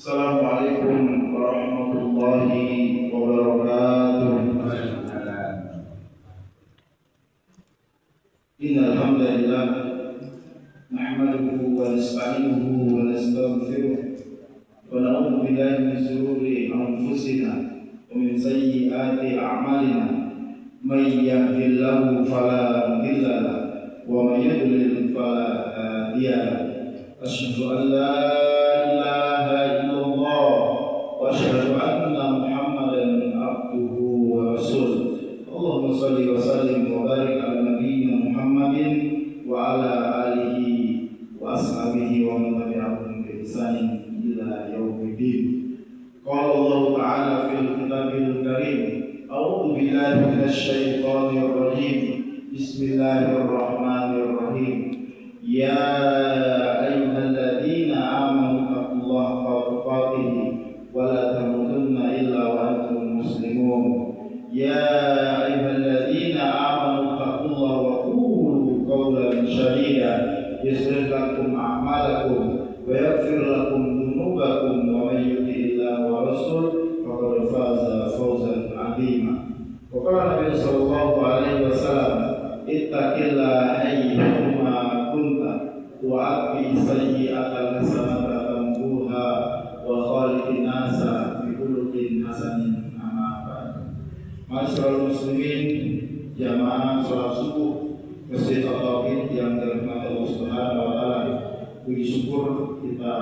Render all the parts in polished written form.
Assalamualaikum warahmatullahi wabarakatuh. Innal hamdalillah nahmaduhu wa nasta'inuhu wa nastaghfiruh wa na'udzu billahi min shururi anfusina wa min sayyiati a'malina. May yahdihillahu fala mudilla lahu wa may yudlil fala hadiya lahu. Asyhadu an la ilaha illallah wa asyhadu anna Muhammadan abduhu wa rasuluh. Allahumma shalli wa sallim wa barik ala nabiyyina Muhammadin wa ala alihi wa ashabihi wa man tabi'ahum bi ihsanin ila yaumiddin. Qala Allah ta'ala fil kitabil karim, a'udzu billahi minasy syaithanir rajim. Bismillahirrahmanirrahim. Ya ayyuhalladzina amanu taqullaha haqqa tuqatih wa la tamutunna illa wa antum muslimun. Ya ayyuhalladzina amanu taqullaha wa qulu qawlan sadida yuslih lakum a'malakum wa yaghfir lakum dhunubakum wa may yuti'illaha wa rasulahu faqad faza fawzan 'azima. Wa qala Nabi sallallahu alaihi wasallam, ittaqillaha ayyuhuma kunta wa aqbi sayyi'atal hasanata tambuha wa khaliqin nasa bi khuluqin hasanin. Amma ba'd. Masyaallah muslimin, jamaah salat subuh Masjid At-Tauhid yang dirahmati Allah Subhanahu wa taala. Puji syukur kita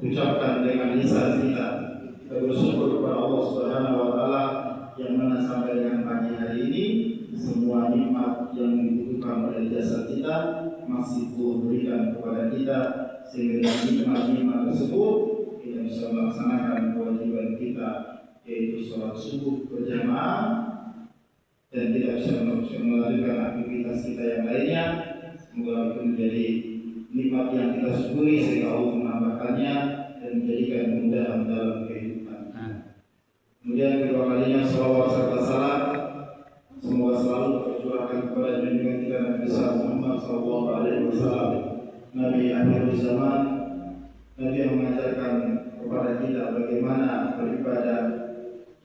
ucapkan dengan lisan kita bersyukur kepada Allah Subhanahu wa taala yang mana sampai dengan pagi hari ini semua nikmat yang dibutuhkan oleh jasad kita masih Allah berikan kepada kita, sehingga dengan nikmat tersebut kita bisa melaksanakan kewajiban kita, yaitu sholat subuh berjamaah, dan tidak bisa melanjutkan aktivitas kita yang lainnya. Semoga itu menjadi nikmat yang kita syukuri sehingga Allah menambahkannya dan menjadikan kemudahan dalam kehidupan. Kemudian kedua kalinya shalawat serta salam semoga selalu tercurahkan kepada junjungan kita Nabi besar Muhammad sallallahu alaihi wasallam, Nabi akhir zaman, Nabi yang mengajarkan kepada kita bagaimana beribadah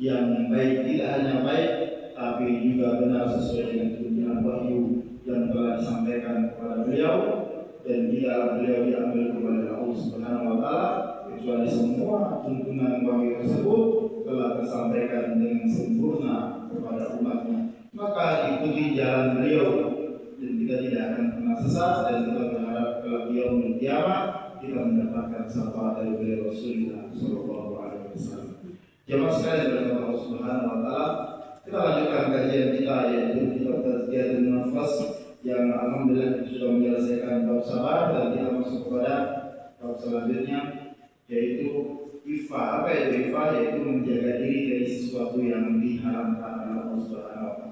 yang baik, tidak hanya baik tapi juga benar sesuai dengan tuntunan wahyu yang telah disampaikan kepada beliau, dan tidaklah beliau diambil kepada Allah Subhanahu wa taala kecuali semua tuntunan wahyu tersebut telah tersampaikan dengan sempurna kepada umatnya. Maka ikuti jalan beliau dan kita tidak akan pernah sesat, dan kita berharap kalau beliau kiamat kita mendapatkan syafaat dari beliau Rasulullah sallallahu alaihi wasallam. Jemaah sekalian dari Allah Subhanahu wa taala, kita lanjutkan kajian kita, yaitu kitab Tazkiyatun Nafas yang alhamdulillah kita sudah menyelesaikan bab sabar, dan kita masuk kepada bab selanjutnya, yaitu ifa. Apa itu ifa? Yaitu menjaga diri dari sesuatu yang diharamkan oleh Allah Subhanahu wa taala.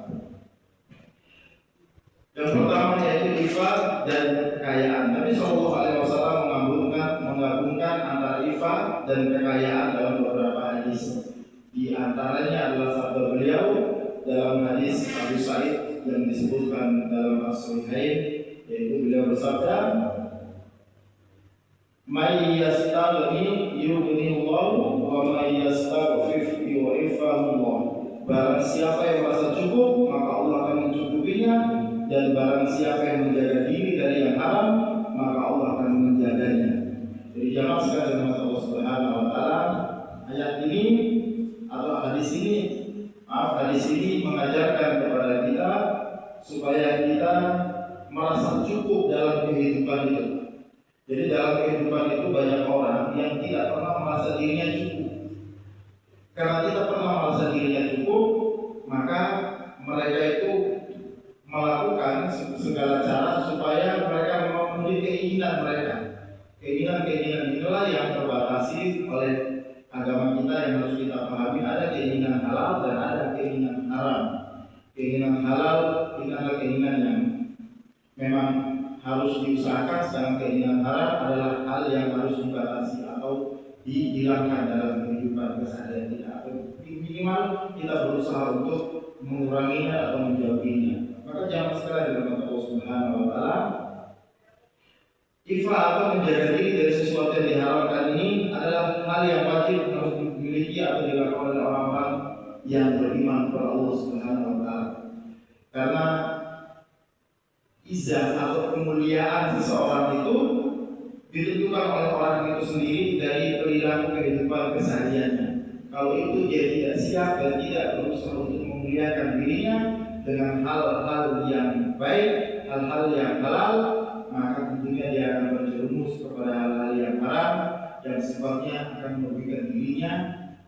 Yang pertama yaitu ifa dan kekayaan. Nabi sallallahu alaihi wasallam menggabungkan antara ifa dan kekayaan dalam beberapa hadis. Di antaranya adalah sabda beliau dalam hadis Abu Sa'id yang disebutkan dalam As-Sahihain, yaitu beliau bersabda, "May yastaghni yughnillahu wa may yastaghfif yu'ifahullah." Barang siapa yang merasa cukup, maka Allah akan mencukupinya, dan barang siapa yang menjaga diri dari yang haram, maka Allah akan menjaganya. Jadi jamaah sekalian Allah Subhanahu wa taala, ayat ini atau hadis ini mengajarkan kepada kita supaya kita merasa cukup dalam kehidupan itu. Jadi dalam kehidupan itu banyak orang yang tidak pernah merasa dirinya cukup. Karena tidak pernah merasa dirinya cukup, maka mereka itu melakukan segala cara supaya mereka memenuhi keinginan mereka. Keinginan-keinginan inilah yang terbatasi oleh agama kita yang harus kita pahami. Ada keinginan halal dan ada keinginan haram. Keinginan halal ini adalah keinginan yang memang harus diusahakan, sedangkan keinginan haram adalah hal yang harus dibatasi atau dihilangkan dalam kehidupan keseharian kita. Minimal kita berusaha untuk menguranginya atau menjauhinya. Maka jangan sekali dengan Allah Subhanahu wa taala, ifa atau menjaga diri dari sesuatu yang diharamkan ini adalah adalah hal yang wajib harus dimiliki atau dilakukan oleh orang-orang yang beriman kepada Allah Subhanahu wa taala. Karena izah atau kemuliaan seseorang itu ditentukan oleh orang itu sendiri dari perilaku kehidupan kesehariannya. Kalau itu dia tidak siap dan tidak berusaha untuk memuliakan dirinya dengan hal-hal yang baik, hal-hal yang halal, maka tentunya dia akan berjerumus kepada hal-hal yang haram yang sifatnya akan merugikan dirinya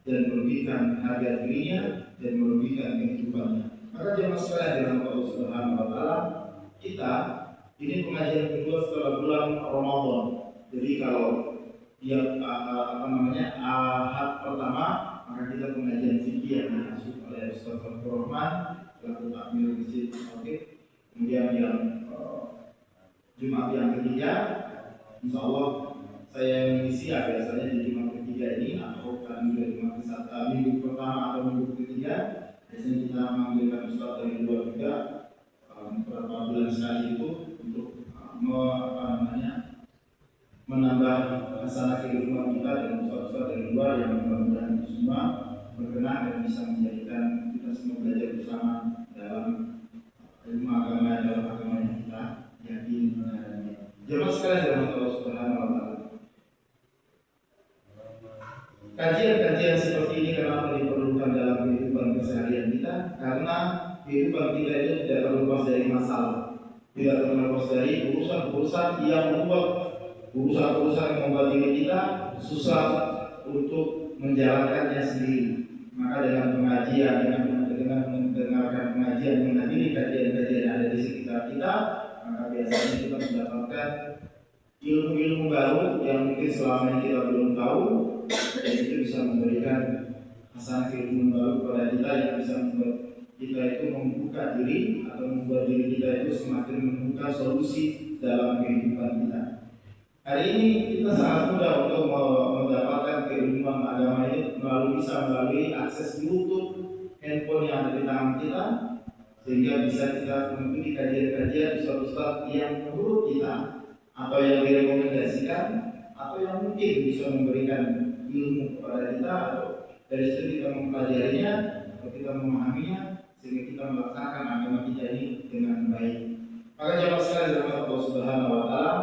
dan merugikan harga dirinya dan merugikan kehidupannya. Maka jemaah sekalian dalam Allah Subhanahu wa taala, kita ini pengajian kedua setelah bulan Ramadan. Jadi kalau dia ahad pertama, maka kita pengajian fikih yang diasuh oleh Ustaz Fathur Rahman selaku takmir masjid Taufik. Kemudian yang Jumat yang ketiga, insya Allah saya mengisi biasanya di Jumat ketiga ini atau kan juga Jumat minggu pertama atau minggu ketiga. Biasanya kita mengambilkan Ustaz dari luar juga beberapa bulan sekali itu untuk menambah hasanah kehidupan kita dengan Ustaz-Ustaz dari luar yang mudah-mudahan itu semua berkenan dan bisa menjadikan kita semua belajar bersama dalam ilmu agama yang kita yakini mengenai. Jemaah sekalian dalam Allah Subhanahu wa taala. Kajian-kajian seperti ini kenapa diperlukan dalam kehidupan keseharian kita? Karena kehidupan kita itu tidak terlepas dari masalah, tidak terlepas dari urusan-urusan yang membuat diri kita susah untuk menjalankannya sendiri. Maka dengan pengajian, dengan mendengarkan pengajian, menghadiri kajian-kajian yang ada di sekitar kita, maka biasanya kita mendapatkan ilmu-ilmu baru yang mungkin selama ini kita belum tahu, dan itu bisa memberikan hasanah keilmuan baru kepada kita yang bisa membuat kita itu membuka diri atau membuat diri kita itu semakin membuka solusi dalam kehidupan kita. Hari ini kita sangat mudah untuk mendapatkan keilmuan agama ini melalui akses YouTube, handphone yang ada di tangan kita, sehingga bisa kita mengikuti kajian-kajian Ustaz-Ustaz yang menurut kita atau yang direkomendasikan atau yang mungkin bisa memberikan ilmu kepada kita, atau dari situ kita mempelajarinya atau kita memahaminya sehingga kita melaksanakan agama kita ini dengan baik. Maka jemaah sekalian dalam Allah Subhanahu wa taala,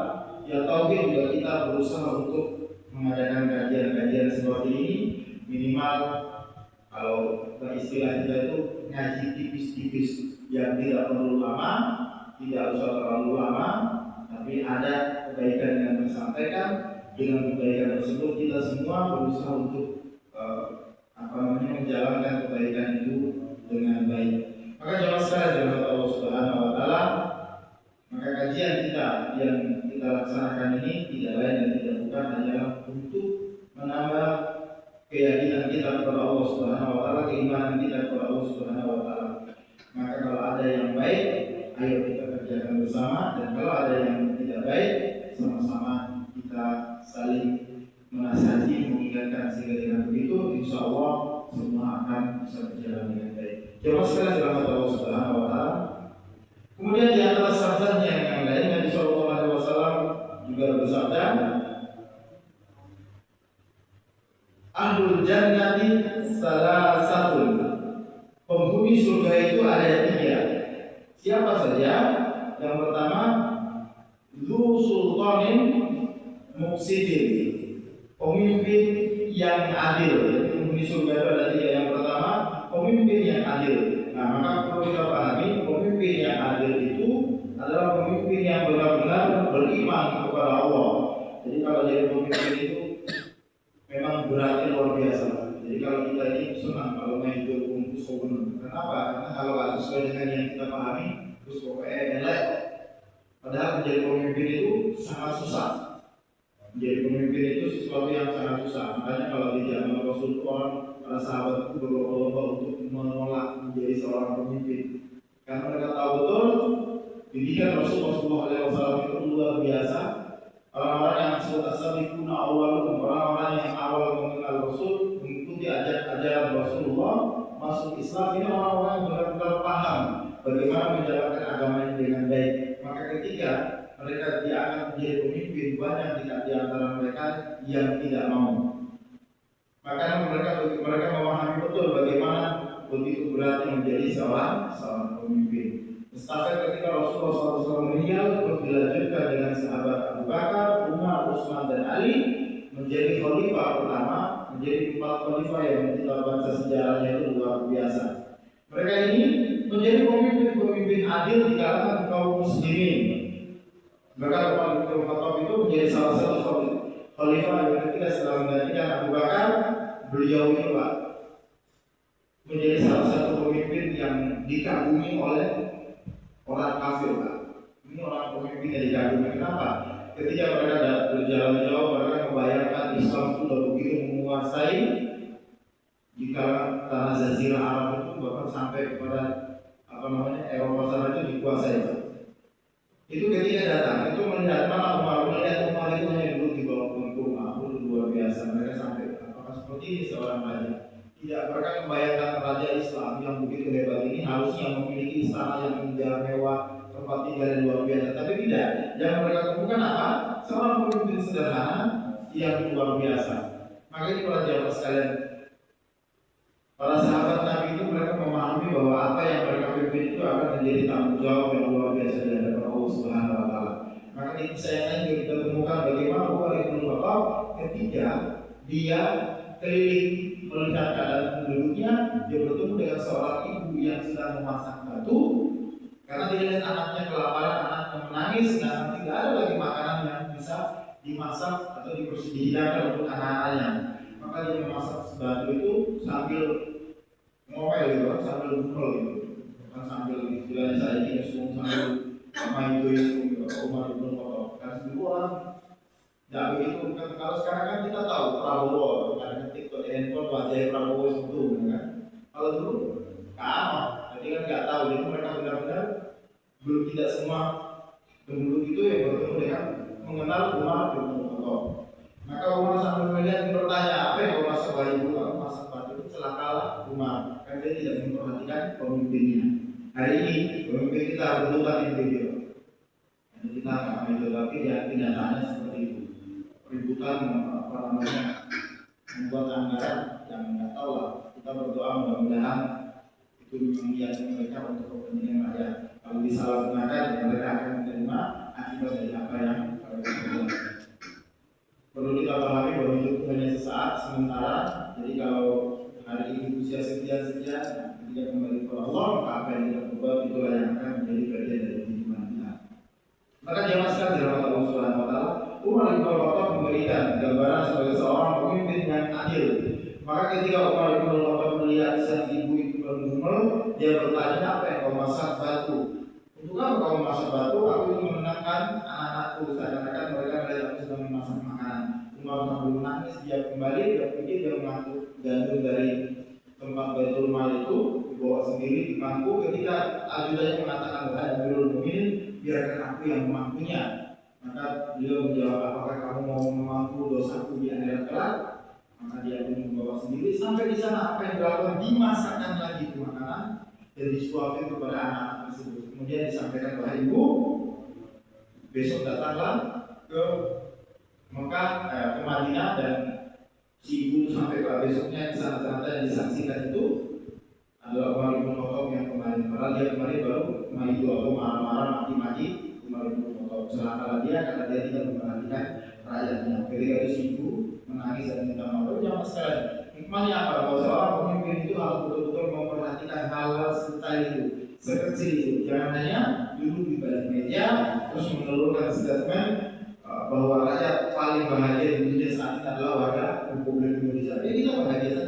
ya tauhid juga kita berusaha untuk mengadakan kajian-kajian seperti ini, minimal kalau istilah kita itu ngaji tipis-tipis yang tidak perlu lama, tidak usah terlalu lama, tapi ada kebaikan yang disampaikan. Dengan kebaikan tersebut kita semua berusaha untuk menjalankan kebaikan itu dengan baik. Maka jemaah sekalian dalam Allah Subhanahu wa taala, maka kajian kita yang kita laksanakan ini tidak lain dan tidak bukan hanyalah untuk menambah keyakinan kita kepada Allah Subhanahu wa taala, keimanan kita kepada Allah Subhanahu wa taala. Maka kalau ada yang baik, ayo kita kerjakan bersama, dan kalau ada yang tidak baik, sama-sama kita saling menasihati, mengingatkan, sehingga dengan begitu insya Allah semua akan bisa berjalan dengan baik. Jemaah sekalian dalam Allah Subhanahu wa taala. Kemudian di antara sabdanya yang lain, Nabi Sallallahu Alaihi Wasallam juga bersabda, Ahlul Jannati salasatun, penghuni surga itu ada 3. Siapa saja? Yang pertama, Dzu Sultanin Muqsitin, pemimpin yang adil. Penghuni surga itu ada 3. Yang pertama, pemimpin yang adil. Nah, maka perlu kita pahami, pemimpin yang adil itu adalah pemimpin yang benar-benar beriman kepada Allah. Jadi kalau jadi pemimpin itu memang beratnya luar biasa. Jadi kalau kita ini senang kalau main itu bungkus sopan. Kenapa? Karena kalau nggak sesuai dengan yang kita pahami, terus pokoknya elek. Padahal menjadi pemimpin itu sangat susah. Menjadi pemimpin itu sesuatu yang sangat susah. Makanya kalau di zaman Rasul, para sahabat itu berlomba-lomba untuk menolak menjadi seorang pemimpin. Karena mereka tahu betul didikan Rasulullah SAW itu luar biasa. Orang-orang yang disebut as-sabiquna awwalun, orang-orang yang awal mengenal Rasul, mengikuti ajaran Rasulullah, masuk Islam, ini orang-orang yang benar-benar paham bagaimana menjalankan agama ini dengan baik. Maka ketika mereka diangkat menjadi pemimpin, banyak di antara mereka yang tidak mau. Maka mereka memahami betul bagaimana begitu beratnya menjadi seorang pemimpin. Sampai ketika Rasulullah SAW meninggal, terus dilanjutkan dengan sahabat Abu Bakar, Umar, Utsman dan Ali menjadi khalifah pertama, menjadi 4 khalifah yang kita baca sejarahnya itu luar biasa. Mereka ini menjadi pemimpin-pemimpin adil di kalangan kaum muslimin. Bahkan Umar bin Khattab itu menjadi salah satu khalifah yang ketika setelah menggantikan Abu Bakar, beliau ini Pak menjadi salah satu pemimpin yang dikagumi oleh orang kafir Pak. Ini orang pemimpin yang dikagumi. Kenapa? Ketika mereka berjalan jauh, mereka membayangkan Islam sudah begitu menguasai di kalangan tanah Jazirah Arab itu, bahkan sampai kepada Eropa sana itu dikuasai Pak. Itu ketika datang, itu melihat melihat Umar itu hanya duduk di bawah punggung itu luar biasa. Mereka sampai apakah seperti ini seorang raja? Tidak, mereka membayangkan raja Islam yang begitu hebat ini harusnya memiliki istana yang indah mewah, tempat tinggal yang luar biasa. Tapi tidak, yang mereka temukan apa? Seorang pemimpin sederhana yang luar biasa. Maka ini para jamaah sekalian, para sahabat Nabi itu mereka memahami bahwa apa yang mereka pimpin itu akan menjadi tanggung jawab yang luar biasa di hadapan Allah Subhanahu wa taala. Maka ini saya juga kita temukan bagaimana Umar bin Khattab ketika dia keliling melihat keadaan penduduknya, dia bertemu dengan seorang ibu yang sedang memasak batu karena dia lihat anaknya kelaparan, anaknya menangis dan tidak ada lagi makanan yang bisa dimasak atau dihidangkan untuk anak-anaknya. Maka dia memasak batu itu sambil ngomel gitu kan, sambil ngomel gitu kan, sambil istilahnya saya ini sambil main itu Umar bin Khattab. Karena dulu orang tidak begitu kan. Kalau sekarang kan kita tahu Prabowo, karena TikTok, handphone, wajah Prabowo itu kan. Kalau dulu sama, jadi kan nggak tahu. Jadi mereka benar-benar belum, tidak semua penduduk itu yang bertemu dengan mengenal Umar bin Khattab. Maka Umar sambil melihat bertanya, apa yang kau masak bayi ibu? Kamu masak batu itu celakalah Umar, karena dia tidak memperhatikan pemimpinnya. Hari ini pemimpin kita berubah individu. Kita nggak main tetapi ya kenyataannya seperti itu. Ributan membuat anggaran yang nggak tahu lah. Kita berdoa mudah-mudahan itu mengiyakan mereka untuk kepentingan rakyat. Kalau disalahgunakan, mereka akan menerima akibat dari apa yang mereka lakukan. Perlu kita pahami bahwa hidup hanya sesaat sementara. Jadi kalau hari ini usia sekian, ketika kembali kepada Allah, maka apa yang kita berbuat itulah yang akan menjadi bagian dari kehidupan kita. Maka jangan sekali dirahmati Allah Subhanahu wa taala, Umar bin Khattab memberikan gambaran sebagai seorang pemimpin yang adil. Maka ketika Umar bin Khattab melihat sang ibu itu bergumul, dia bertanya, apa yang kau masak batu? Untuk apa kau masak batu? Aku ingin menenangkan anak-anakku, seakan-akan mereka melihat aku sedang memasak makanan. Umar sambil menangis, dia kembali, dia pergi, dia mengangkut gandum dari tempat Baitul Mal itu, dibawa sendiri di pangku. Ketika ajudannya mengatakan, wahai Amirul Mukminin, biarkan aku yang memangkunya. Maka beliau menjawab, apakah kamu mau memangku dosaku di akhirat kelak? Maka dia pun membawa sendiri. Sampai di sana apa yang dilakukan, dimasakkan lagi itu makanan dan disuapin kepada anak-anak tersebut. Kemudian disampaikan, wahai ibu, besok datanglah ke Mekah, ke Madinah, dan si ibu sampai ke besoknya di sana ternyata yang disaksikan itu adalah Umar bin Khattab yang kemarin. Padahal dia kemarin baru maju atau marah-marah, maki-maki Umar bin Khattab. Celakalah dia karena dia tidak memperhatikan rakyatnya. Ketika itu si ibu menangis dan minta maaf. Jangan sekali. Hikmahnya apa? Bahwa seorang pemimpin itu harus betul-betul memperhatikan hal-hal sekecil itu, sekecil itu. Jangan hanya duduk di balik meja terus menelurkan statement bahwa rakyat paling bahagia di dunia saat ini adalah warga Republik Indonesia. Jadi kita bahagia saja.